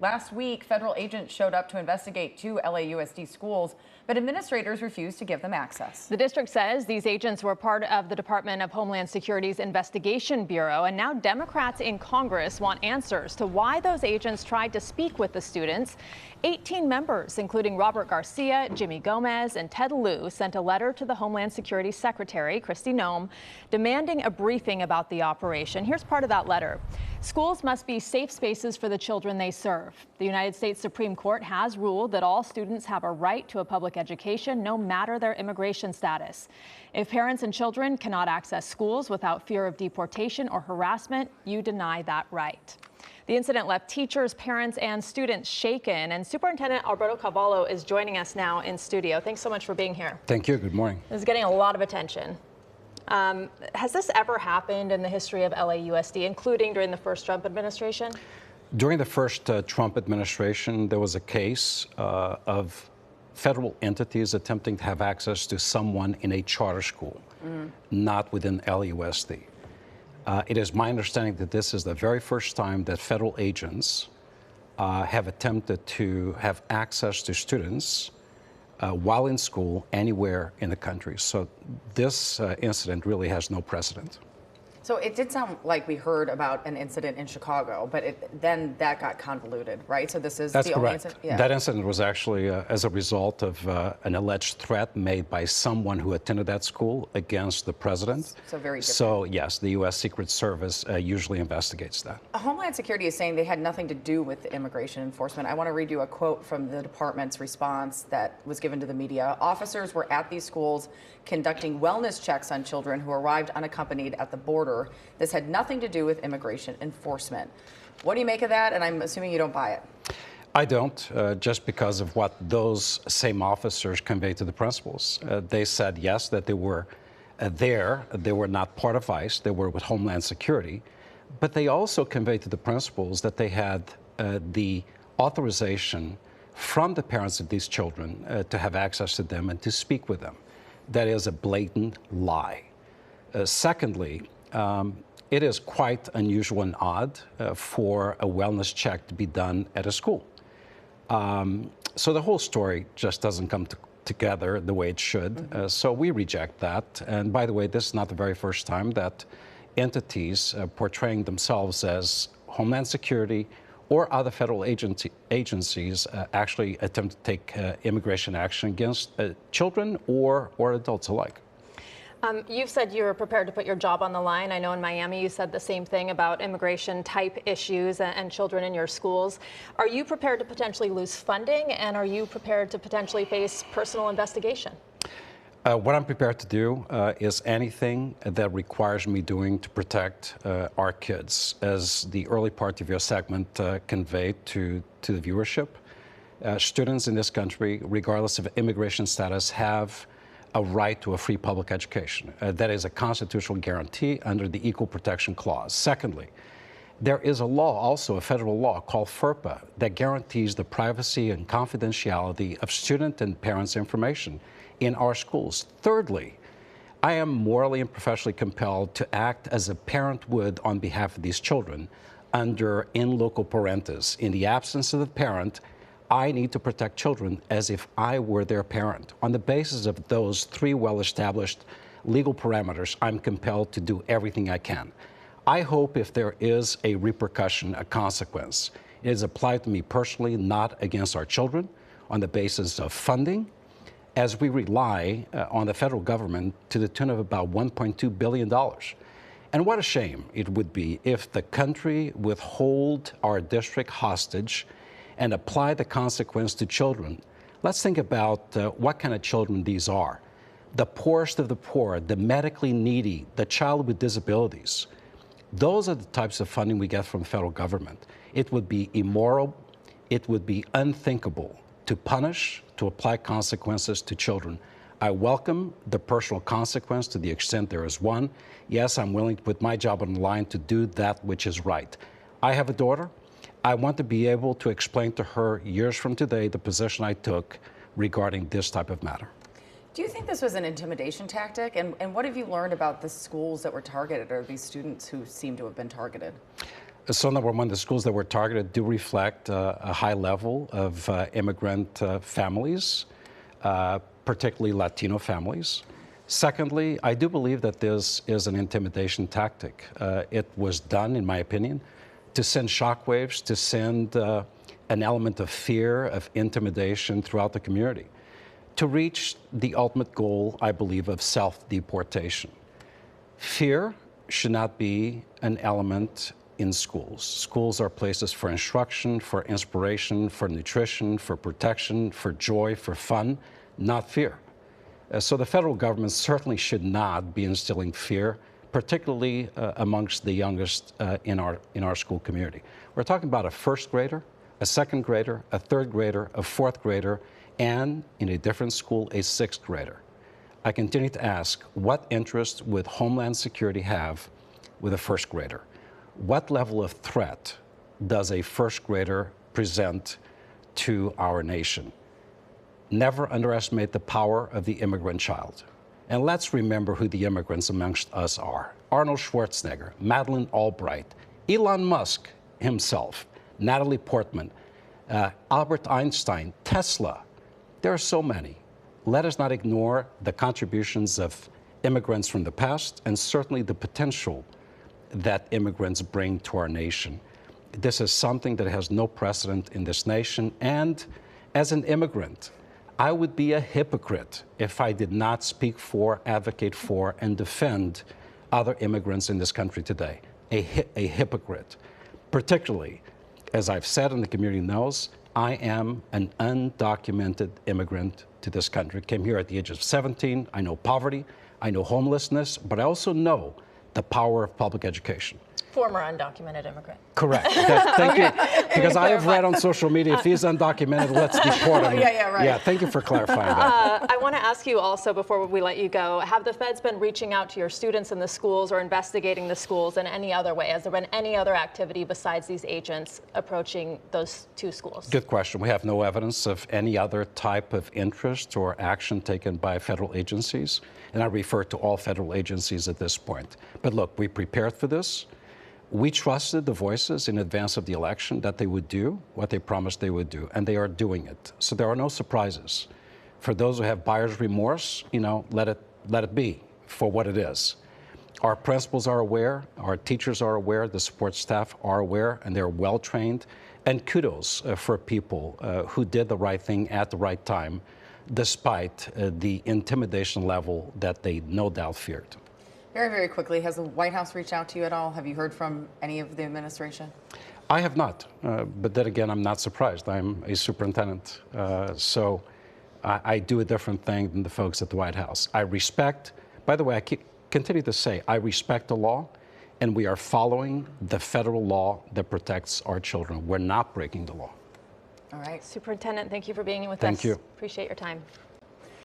Last week, federal agents showed up to investigate two LAUSD schools, but administrators refused to give them access. The district says these agents were part of the Department of Homeland Security's Investigation Bureau, and now Democrats in Congress want answers to why those agents tried to speak with the students. 18 members, including Robert Garcia, Jimmy Gomez, and Ted Lieu, sent a letter to the Homeland Security Secretary, Kristi Noem, demanding a briefing about the operation. Here's part of that letter. Schools must be safe spaces for the children they serve. The United States Supreme Court has ruled that all students have a right to a public education, no matter their immigration status. If parents and children cannot access schools without fear of deportation or harassment, you deny that right. The incident left teachers, parents, and students shaken, and Superintendent Alberto Carvalho is joining us now in studio. Thanks so much for being here. Thank you. Good morning. This is getting a lot of attention. Has this ever happened in the history of LAUSD, including during the first Trump administration? During the first Trump administration, there was a case of federal entities attempting to have access to someone in a charter school, not within LAUSD. It is my understanding that this is the very first time that federal agents have attempted to have access to students while in school anywhere in the country. So this incident really has no precedent. So it did sound like we heard about an incident in Chicago, but then that got convoluted, right? So this is That's the only correct. incident? Yeah. That incident was actually as a result of an alleged threat made by someone who attended that school against the president. So very different. So yes, the U.S. Secret Service usually investigates that. Homeland Security is saying they had nothing to do with immigration enforcement. I want to read you a quote from the department's response that was given to the media. Officers were at these schools conducting wellness checks on children who arrived unaccompanied at the border. This had nothing to do with immigration enforcement. What do you make of that? And I'm assuming you don't buy it. I don't, just because of what those same officers conveyed to the principals. They said, yes, that they were there. They were not part of ICE. They were with Homeland Security. But they also conveyed to the principals that they had the authorization from the parents of these children to have access to them and to speak with them. That is a blatant lie. Secondly, it is quite unusual and odd for a wellness check to be done at a school. So the whole story just doesn't come together the way it should. So we reject that. And by the way, this is not the very first time that entities portraying themselves as Homeland Security or other federal agencies actually attempt to take immigration action against children or adults alike. You've said you're prepared to put your job on the line. I know in Miami you said the same thing about immigration type issues and children in your schools. Are you prepared to potentially lose funding, and are you prepared to potentially face personal investigation? What I'm prepared to do is anything that requires me doing to protect our kids. As the early part of your segment conveyed to the viewership, students in this country, regardless of immigration status, have a right to a free public education. That is a constitutional guarantee under the Equal Protection Clause. Secondly, there is a law, also a federal law called FERPA, that guarantees the privacy and confidentiality of student and parents' information in our schools. Thirdly, I am morally and professionally compelled to act as a parent would on behalf of these children under in loco parentis. In the absence of the parent, I need to protect children as if I were their parent. On the basis of those three well-established legal parameters, I'm compelled to do everything I can. I hope if there is a repercussion, a consequence, it is applied to me personally, not against our children, on the basis of funding, as we rely on the federal government to the tune of about $1.2 billion. And what a shame it would be if the country withhold our district hostage and apply the consequence to children. Let's think about what kind of children these are. The poorest of the poor, the medically needy, the child with disabilities. Those are the types of funding we get from the federal government. It would be immoral, it would be unthinkable to punish, to apply consequences to children. I welcome the personal consequence to the extent there is one. Yes, I'm willing to put my job on the line to do that which is right. I have a daughter. I want to be able to explain to her years from today the position I took regarding this type of matter. Do you think this was an intimidation tactic? And what have you learned about the schools that were targeted, or these students who seem to have been targeted? So number one, the schools that were targeted do reflect a high level of immigrant families, particularly Latino families. Secondly, I do believe that this is an intimidation tactic. It was done, in my opinion, to send shockwaves, to send an element of fear, of intimidation throughout the community, to reach the ultimate goal, I believe, of self-deportation. Fear should not be an element in schools. Schools are places for instruction, for inspiration, for nutrition, for protection, for joy, for fun, not fear. So the federal government certainly should not be instilling fear, particularly amongst the youngest in our school community. We're talking about a first grader, a second grader, a third grader, a fourth grader, and in a different school, a sixth grader. I continue to ask, what interest would Homeland Security have with a first grader? What level of threat does a first grader present to our nation? Never underestimate the power of the immigrant child. And let's remember who the immigrants amongst us are. Arnold Schwarzenegger, Madeleine Albright, Elon Musk himself, Natalie Portman, Albert Einstein, Tesla. There are so many. Let us not ignore the contributions of immigrants from the past and certainly the potential that immigrants bring to our nation. This is something that has no precedent in this nation. And as an immigrant, I would be a hypocrite if I did not speak for, advocate for, and defend other immigrants in this country today. A hypocrite. Particularly, as I've said and the community knows, I am an undocumented immigrant to this country. Came here at the age of 17. I know poverty, I know homelessness, but I also know the power of public education. Former undocumented immigrant. Correct. Thank you. Because I have read on social media, if he's undocumented, let's deport him. Right. Yeah, thank you for clarifying that. I want to ask you also, before we let you go, have the feds been reaching out to your students in the schools or investigating the schools in any other way? Has there been any other activity besides these agents approaching those two schools? Good question. We have no evidence of any other type of interest or action taken by federal agencies, and I refer to all federal agencies at this point. But look, we prepared for this. We trusted the voices in advance of the election that they would do what they promised they would do, and they are doing it. So there are no surprises. For those who have buyer's remorse, let it be for what it is. Our principals are aware, our teachers are aware, the support staff are aware, and they're well trained. And kudos for people who did the right thing at the right time, despite the intimidation level that they no doubt feared. Very, very quickly, has the White House reached out to you at all? Have you heard from any of the administration? I have not, but then again, I'm not surprised. I'm a superintendent, so I do a different thing than the folks at the White House. I respect, by the way, I continue to say, I respect the law, and we are following the federal law that protects our children. We're not breaking the law. All right. Superintendent, thank you for being with us. Thank you. Appreciate your time.